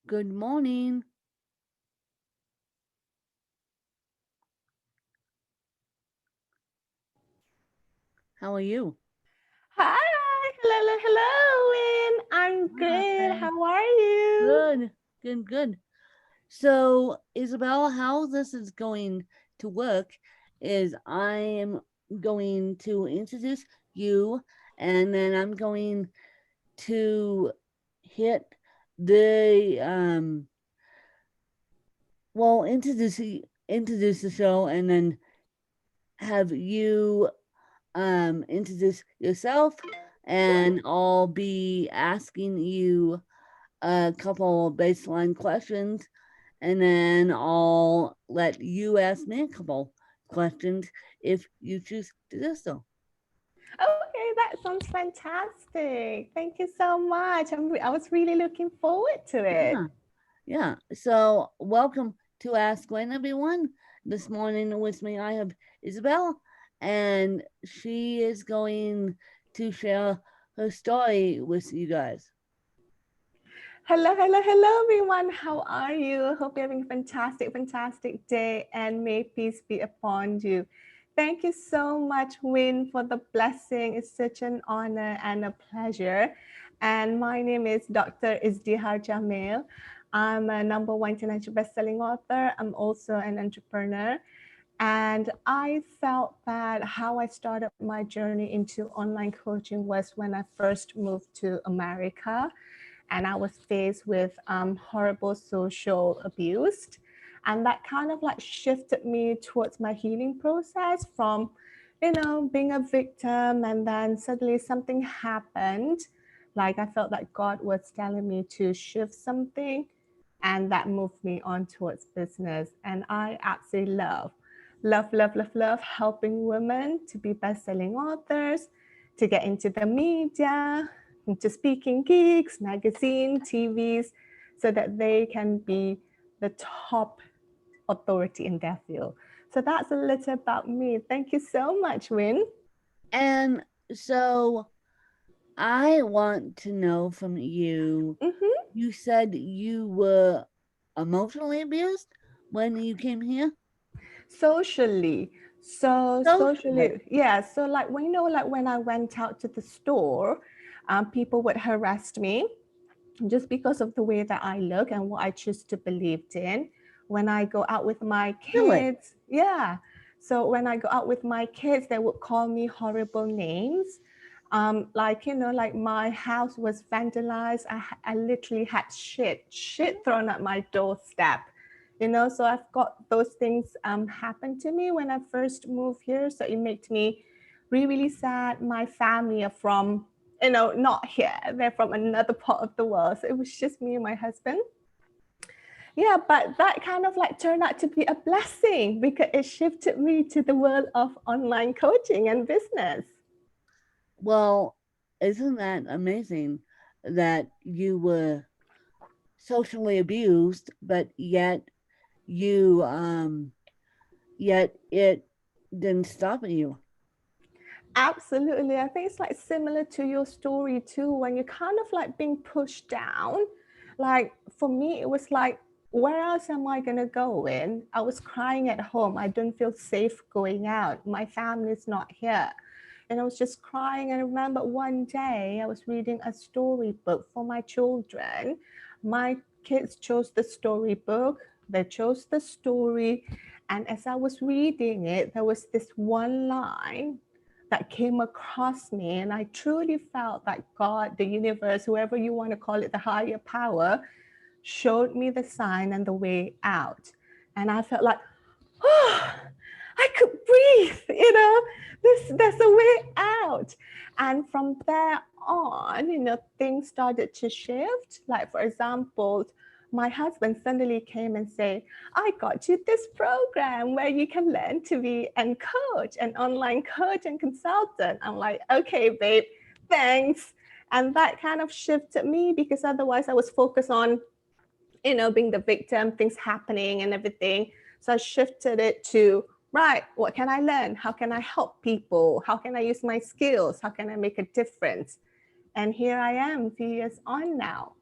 Good morning. How are you? Hi, hello, Win. I'm good. Hi. How are you? Good. Good. Good. So, Isabel, how this is going to work is I am going to introduce you, and then I'm going to hit the introduce the show, and then have you introduce yourself, and I'll be asking you a couple baseline questions, and then I'll let you ask me a couple questions if you choose to do so. Okay, that sounds fantastic. Thank you so much. I was really looking forward to it. Yeah, yeah. So, welcome to Ask Gwen, everyone. This morning with me, I have Isabel, and she is going to share her story with you guys. Hello, everyone. How are you? Hope you're having a fantastic day, and may peace be upon you. Thank you so much, Win, for the blessing. It's such an honor and a pleasure. And my name is Dr. Izdihar Jamil. I'm a number one international best-selling author. I'm also an entrepreneur. And I felt that how I started my journey into online coaching was when I first moved to America and I was faced with horrible social abuse. And that kind of like shifted me towards my healing process from, being a victim. And then suddenly something happened. Like I felt like God was telling me to shift something. And that moved me on towards business. And I absolutely love helping women to be best-selling authors, to get into the media, into speaking gigs, magazine, TVs, so that they can be the top authority in their field. So that's a little about me. Thank you so much, Win. And so, I want to know from you. Mm-hmm. You said you were emotionally abused when you came here? Socially. So Socially. socially, yeah. So like when like when I went out to the store, people would harass me just because of the way that I look and what I choose to believe in. When I go out with my Really? kids, yeah. So when I go out with my kids, they would call me horrible names. Like like my house was vandalized. I literally had shit thrown at my doorstep. So I've got those things happen to me when I first moved here. So it made me really, really sad. My family are from not here. They're from another part of the world. So it was just me and my husband. Yeah, but that kind of like turned out to be a blessing because it shifted me to the world of online coaching and business. Well, isn't that amazing that you were socially abused, but you yet it didn't stop you. Absolutely. I think it's like similar to your story too, when you're kind of like being pushed down. Like for me, it was like, where else am I going to go in? I was crying at home. I don't feel safe going out. My family's not here. And I was just crying. And I remember one day I was reading a storybook for my children. My kids chose the storybook, they chose the story. And as I was reading it, there was this one line that came across me. And I truly felt that God, the universe, whoever you want to call it, the higher power, showed me the sign and the way out. And I felt like, oh, I could breathe, there's a way out. And from there on, things started to shift. Like, for example, my husband suddenly came and said, I got you this program where you can learn to be a coach, an online coach and consultant. I'm like, okay, babe, thanks. And that kind of shifted me because otherwise I was focused on being the victim, things happening and everything. So I shifted it to, right, what can I learn? How can I help people? How can I use my skills? How can I make a difference? And here I am, a few years on now.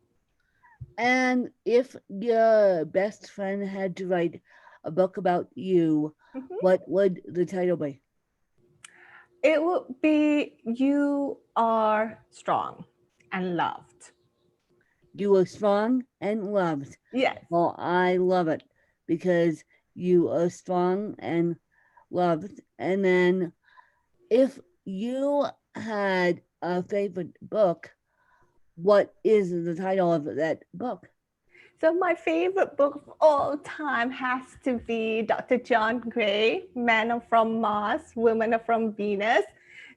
And if your best friend had to write a book about you, Mhm. what would the title be? It would be You Are Strong and Loved. You were strong and loved. Yes. Well, I love it because you are strong and loved. And then if you had a favorite book, what is the title of that book? So my favorite book of all time has to be Dr. John Gray, Men Are From Mars, Women Are From Venus,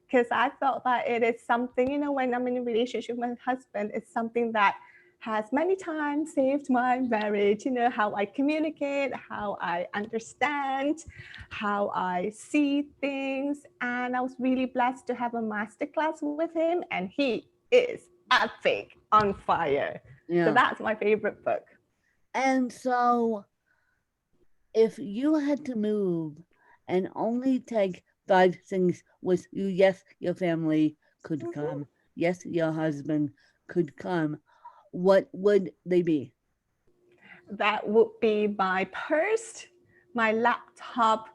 because I felt that it is something, when I'm in a relationship with my husband, it's something that has many times saved my marriage, how I communicate, how I understand, how I see things. And I was really blessed to have a masterclass with him, and he is epic on fire. So Yeah. that's my favorite book. And so if you had to move and only take 5 things with you, yes, your family could Mhm. come, yes, your husband could come, what would they be? That would be my purse, my laptop,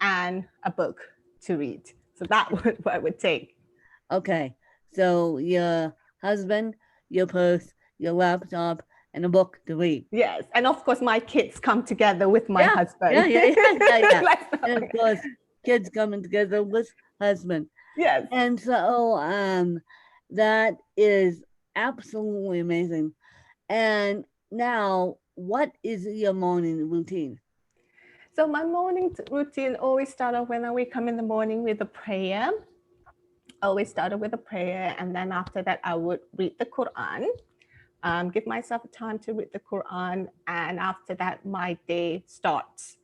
and a book to read. So that would what I would take. Okay, so your husband, your purse, your laptop, and a book to read. Yes, and of course my kids come together with my Yeah, yeah, husband. yeah, yeah, yeah, yeah. Let's not And of forget. course, kids coming together with husband. Yes. And so that is absolutely amazing. And now, what is your morning routine? So my morning routine always started when I wake up in the morning with a prayer. Always started with a prayer, and then after that I would read the Quran. Give myself time to read the Quran, and after that, my day starts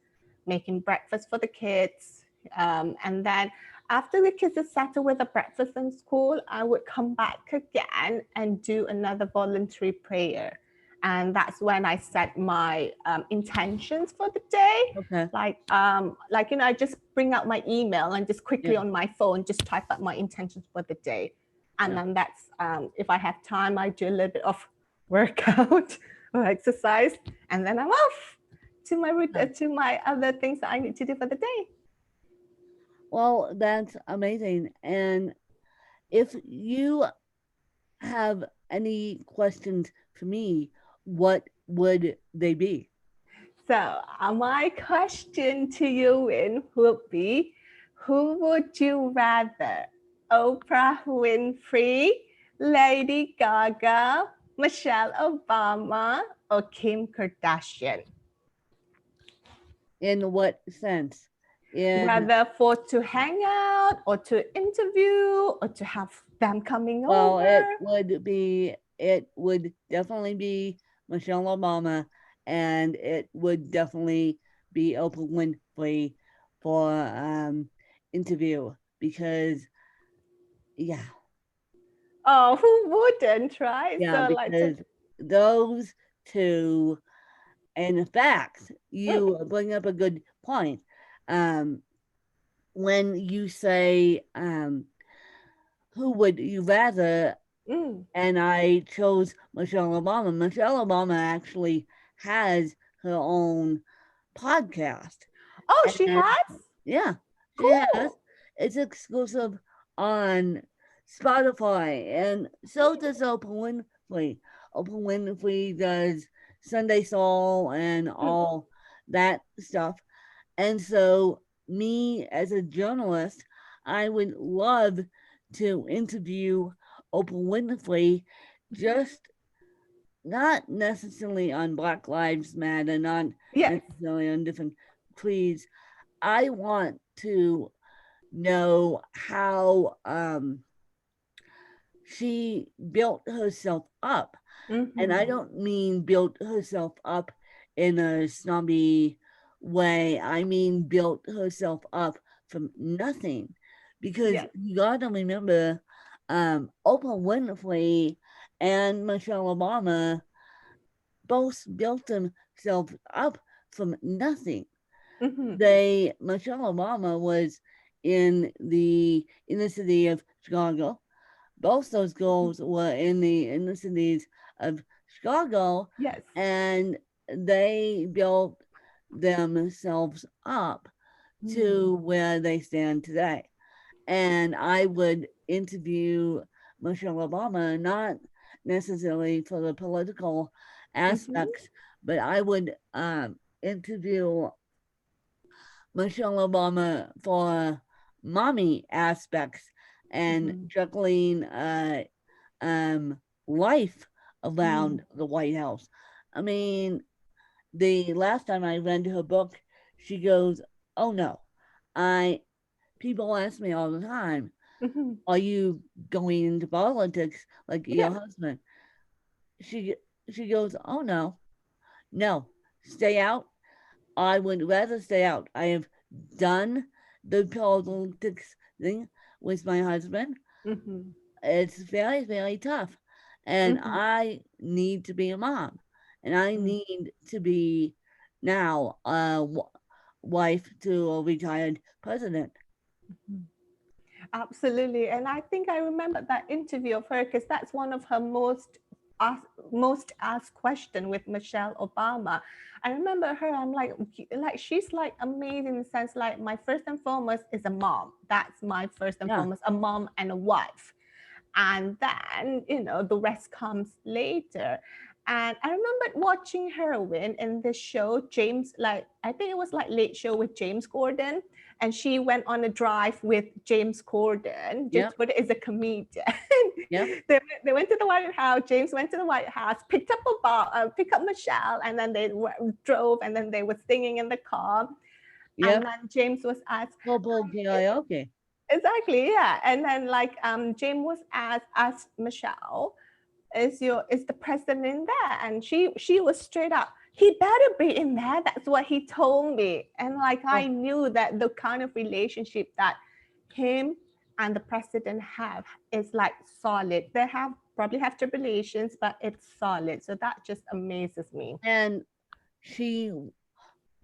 making breakfast for the kids. And then, after the kids are settled with the breakfast in school, I would come back again and do another voluntary prayer. And that's when I set my intentions for the day. Okay. I just bring out my email and just quickly Yeah. on my phone, just type up my intentions for the day. And Yeah. then that's if I have time, I do a little bit of workout or exercise, and then I'm off to Yeah. to my other things that I need to do for the day. Well, that's amazing. And if you have any questions for me, what would they be? So my question to you, Win, would be, who would you rather, Oprah Winfrey, Lady Gaga, Michelle Obama, or Kim Kardashian? In what sense? In Whether for to hang out or to interview or to have them coming well, over. it would definitely be Michelle Obama, and it would definitely be Oprah Winfrey for interview because yeah, Oh, who wouldn't, right? yeah, So like to because those two, in fact, mm, you bring up a good point. Um, when you say who would you rather, mm. and I chose Michelle Obama. Michelle Obama actually has her own podcast. Oh, she And has? yeah, she has. Cool. It's exclusive on Spotify, and so does Oprah Winfrey. Oprah Winfrey does Sunday Soul and Mm, all that stuff. And so, me as a journalist, I would love to interview Oprah Winfrey, just not necessarily on Black Lives Matter, not yes. necessarily on different creeds. I want to know how she built herself up. And I Mm-hmm. don't mean built herself up in a snobby way. I mean built herself up from nothing. Because Yes. you gotta remember, Oprah Winfrey and Michelle Obama both built themselves up from nothing. Mm-hmm. Michelle Obama was in the city of Chicago. Both those girls were in the cities of Chicago, Yes. and they built themselves up Mm. to where they stand today. And I would interview Michelle Obama, not necessarily for the political Mm-hmm. aspects, but I would interview Michelle Obama for mommy aspects and Mm-hmm. juggling um, life Mm. around the White House. I mean, the last time I read her book, she goes, "Oh no, I." People ask me all the time, Mm-hmm. "Are you going into politics like your Yes. husband?" She she goes, "Oh no, no, stay out. I would rather stay out. I have done the politics thing with my husband. Mm-hmm. It's very, very tough. And Mm-hmm. I need to be a mom. And I need to be now a wife to a retired president." Mm-hmm. Absolutely. And I think I remember that interview of her because that's one of her asked, most asked question with Michelle Obama. I remember her, I'm like she's like amazing in the sense like my first and foremost is a mom. That's my first and Yeah. foremost, a mom and a wife. And then the rest comes later. And I remember watching her win in this show, James, like I think it was like Late Show with James Corden, and she went on a drive with James Corden. James Yep. Corden is a comedian. Yep. They went to the White House. James went to the White House, picked up Michelle, and then they drove, and then they were singing in the car. And Yep. then James was asked, Global karaoke. exactly, yeah. And then like James was asked Michelle, is the president in there? And she was straight up, he better be in there. That's what he told me. And like I Oh, knew that the kind of relationship that him and the president have is like solid. They have probably have tribulations, but it's solid. So that just amazes me. and she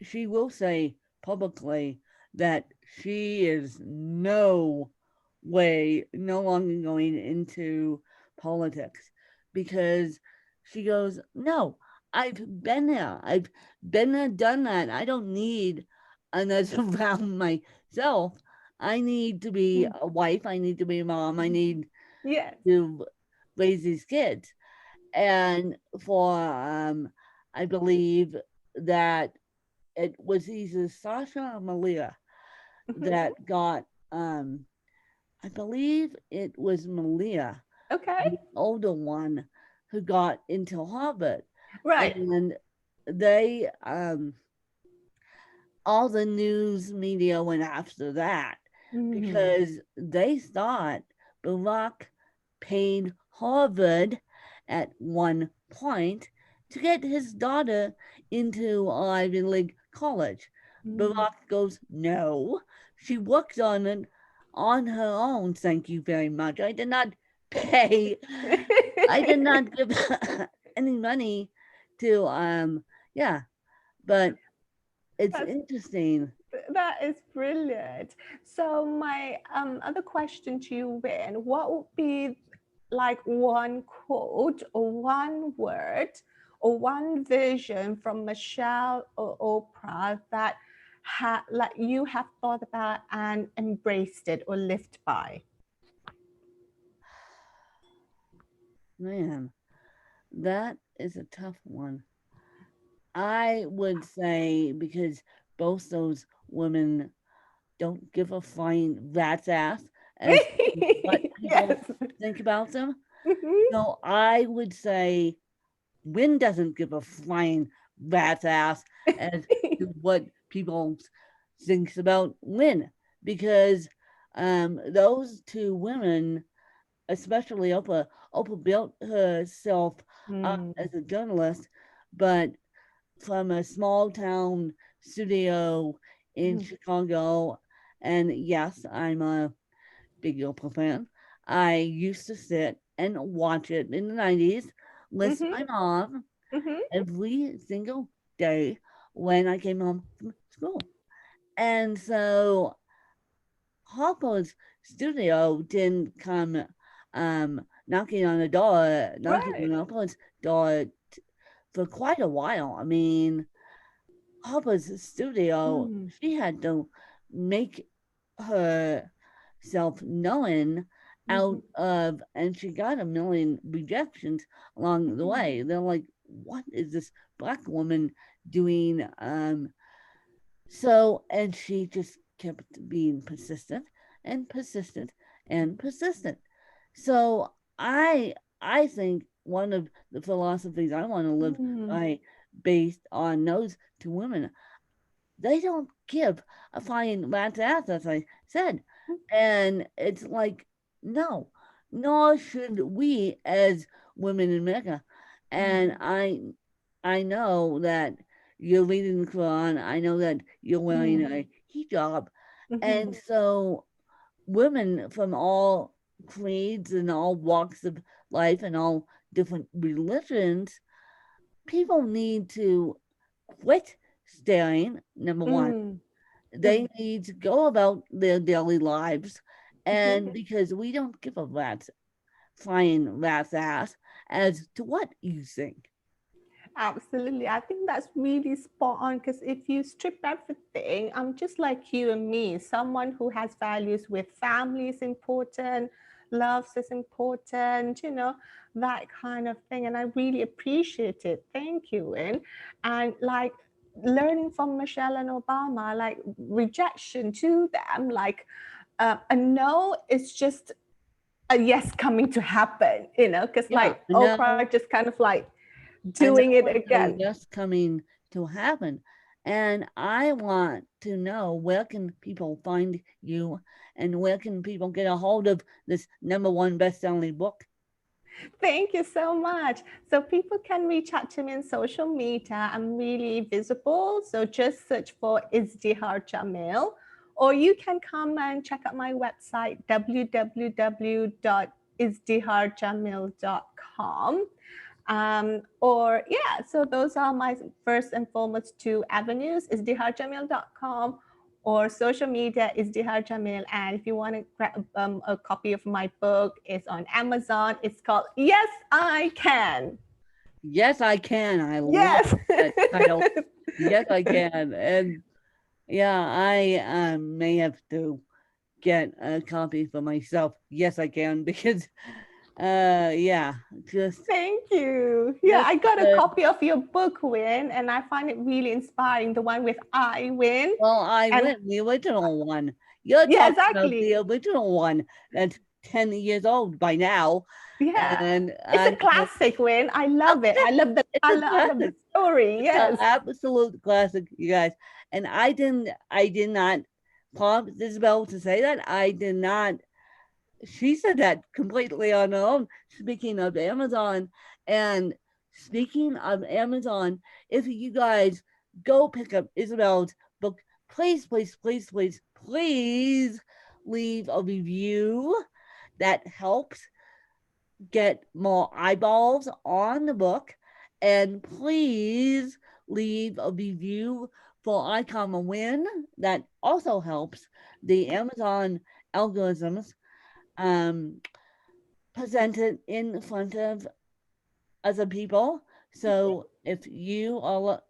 she will say publicly that she is no way no longer going into politics because she goes, "No, I've been there. I've been there, done that. I don't need another round myself. I need to be Mm. a wife. I need to be a mom. I need Yes. to raise these kids." And for I believe that it was either Sasha or Malia Mhm. that got I believe it was Malia, Okay. the older one, who got into Harvard. Right. And they all the news media went after that Mm. because they thought Barack paid Harvard at one point to get his daughter into Ivy League college. Mm. Barack goes, "No, she worked on it on her own. Thank you very much. I did not pay, I did not give any money to, yeah, but it's That's interesting." That is brilliant. So my other question to you, Win, what would be like one quote or one word or one vision from Michelle or Oprah that like you have thought about and embraced it or lived by? Man, that is a tough one. I would say because both those women don't give a flying rat's ass as to what people Yes. think about them. Mhm. So I would say Win doesn't give a flying rat's ass as to what people thinks about Win because those two women, especially Oprah built herself up Mm, as a journalist, but from a small town studio in mhm, Chicago. And yes, I'm a big Oprah fan. I used to sit and watch it in the 90s with mhm, my mom mhm, every single day when I came home from school. And so Harpo's studio didn't come knocking on the door, knocking Right. on Oprah's door for quite a while. I mean, Oprah's studio, Mm, she had to make herself known mhm, out of, and she got a million rejections along the mhm, way. They're like, what is this black woman doing? So, and she just kept being persistent and persistent and persistent. So I think one of the philosophies I want to live mm, by, based on those two women, they don't give a flying rat's ass, as I said. And it's like, no, nor should we as women in America. And mhm, I know that you're reading the Quran. I know that you're wearing mm, a hijab. mhm, And so women from all creeds and all walks of life and all different religions, people need to quit staring, number one. mm, They need to go about their daily lives, mhm. and because we don't give a rat's flying rat's ass as to what you think. Absolutely. I think that's really spot on because if you strip everything, I'm just like you and me, someone who has values with family is important, loves is important, that kind of thing. And I really appreciate it. Thank you, Win. And like learning from Michelle and Obama, like rejection to them, like a no is just a yes coming to happen, because Yeah, like I Oprah know, just kind of like I know doing it it's a again. yes coming to happen. And I want to know, where can people find you, and where can people get a hold of this number one best-selling book? Thank you so much. So people can reach out to me on social media. I'm really visible. So just search for Izdihar Jamil. Or you can come and check out my website, www.izdiharjamil.com. So those are my first and foremost two avenues, izdiharjamil.com or social media is Izdihar Jamil. And if you want to grab a copy of my book, it's on Amazon. It's called Yes, I Can. Yes, I can. I love Yes. that title. Yes, I can. And yeah, I may have to get a copy for myself. Yes, I can, because yeah, just Thank you. Yeah, just I got a uh, copy of your book, Win, and I find it really inspiring. The one with I Win. well, I And went the original one. You're yeah, talking about exactly. the original one that's 10 years old by now. Yeah. And It's a I'm like, classic, Win. I oh, love it. yes, I love the it's a color. I love the classic. story. It's an Yes. absolute classic, you guys. And I did not prompt Isabel to say that. I did not. She said that completely on her own. Speaking of Amazon, and speaking of Amazon, if you guys go pick up Isabel's book, please, please, please, please, please leave a review. That helps get more eyeballs on the book. And please leave a review for I Come a Win. That also helps the Amazon algorithms um, presented in front of other people. So if you are a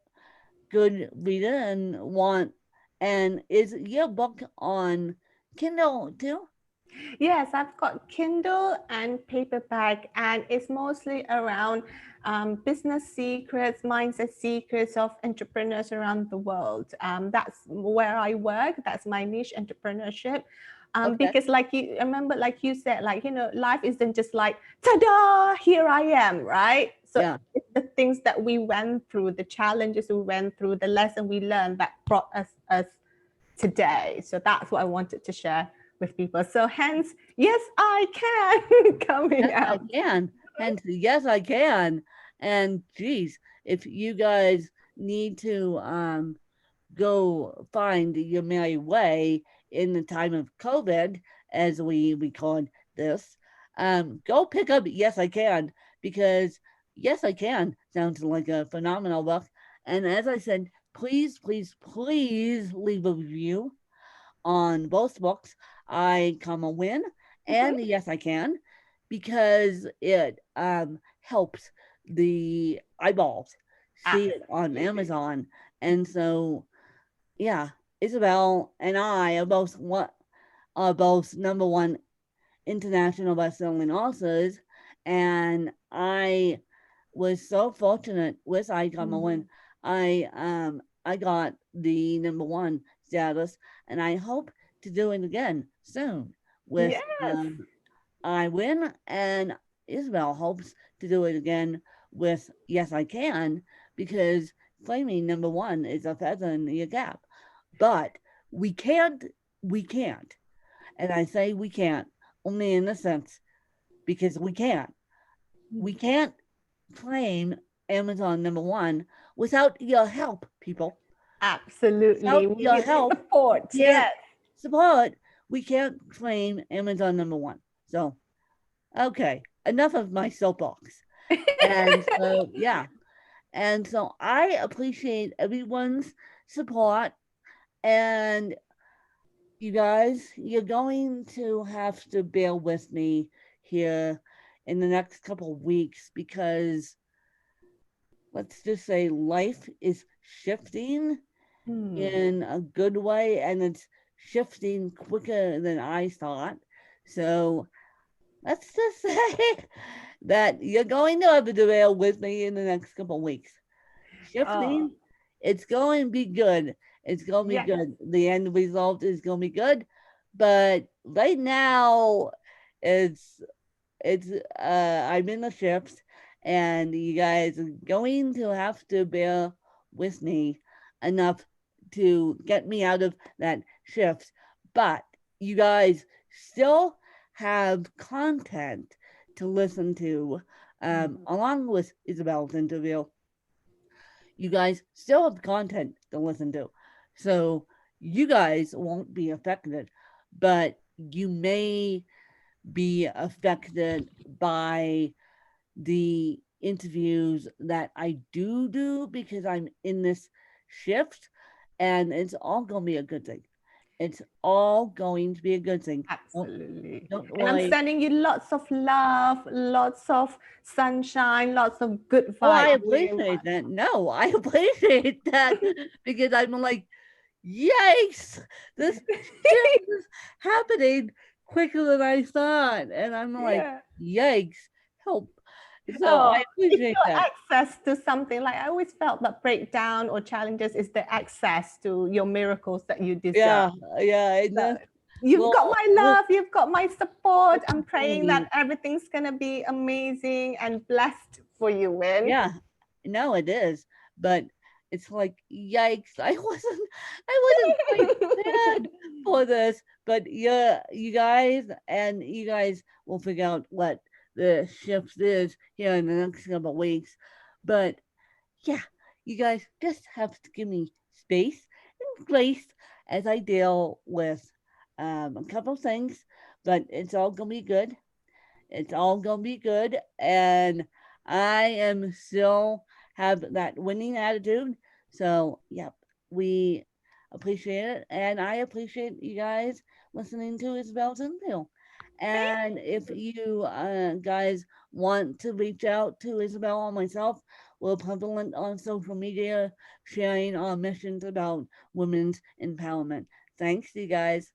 good reader and want, and is your book on Kindle too? Yes, I've got Kindle and paperback, and it's mostly around business secrets, mindset secrets of entrepreneurs around the world. That's where I work. That's my niche, entrepreneurship. Okay. Because, like you remember, like you said, like life isn't just like ta-da, here I am, right? So Yeah. it's the things that we went through, the challenges we went through, the lesson we learned that brought us today. So that's what I wanted to share with people. So hence, yes, I can coming Yes, I out. can. Hence, yes, I can. And geez, if you guys need to go find your merry way in the time of COVID, as we record this, go pick up Yes I Can, because Yes I Can sounds like a phenomenal book. And as I said, please, please, please leave a review on both books. I Come a Win and Mhm. Yes I Can. because it helps the eyeballs see it on Absolutely. Amazon. And so, yeah, Isabel and I are both number one international best-selling authors, and I was so fortunate with I Got My Mm. Win. I got the number one status, and I hope to do it again soon with Yes, I Win, and Isabel hopes to do it again with Yes I Can, because claiming number one is a feather in your cap. But we can't, we can't, and I say we can't only in the sense because we can't claim Amazon number one without your help, people. absolutely. Without We your need the help, we support. can't Yes. support, we can't claim Amazon number one. So, okay, enough of my soapbox. And so, yeah. And so I appreciate everyone's support. And you guys, you're going to have to bear with me here in the next couple of weeks because let's just say life is shifting Hmm. in a good way and it's shifting quicker than I thought. So let's just say that you're going to have to bear with me in the next couple of weeks. Oh, Shifting, it's going to be good. It's going to be yes. good. The end result is going to be good. But right now, it's I'm in the shift, and you guys are going to have to bear with me enough to get me out of that shift. But you guys still have content to listen to, Mhm. along with Isabel's interview. You guys still have content to listen to. So you guys won't be affected, but you may be affected by the interviews that I do because I'm in this shift, and it's all going to be a good thing. It's all going to be a good thing. Don't, Absolutely. don't And I'm worry. sending you lots of love, lots of sunshine, lots of good Oh, I vibes. Really appreciate that. No, I appreciate that because I'm like, yikes, this shift much. is happening quicker than I thought. And I'm like, Yeah. yikes, help. So Oh, I it's appreciate that. your access to something. Like I always felt that breakdown or challenges is the access to your miracles that you deserve. Yeah, yeah, and So then you've got we'll my we'll love, you've got my support. I'm praying that indeed. everything's gonna be amazing and blessed for you, Win. Yeah, no, it is, but it's like, yikes! I wasn't prepared for this. But yeah, you guys will figure out what the shift is here in the next couple of weeks. But yeah, you guys just have to give me space and grace as I deal with a couple of things. But it's all gonna be good. It's all gonna be good, and I am still have that winning attitude. So, yep, we appreciate it, and I appreciate you guys listening to Isabel's interview. Thank And if you guys want to reach out to Isabel or myself, we're prevalent on social media, sharing our missions about women's empowerment. Thanks, you guys.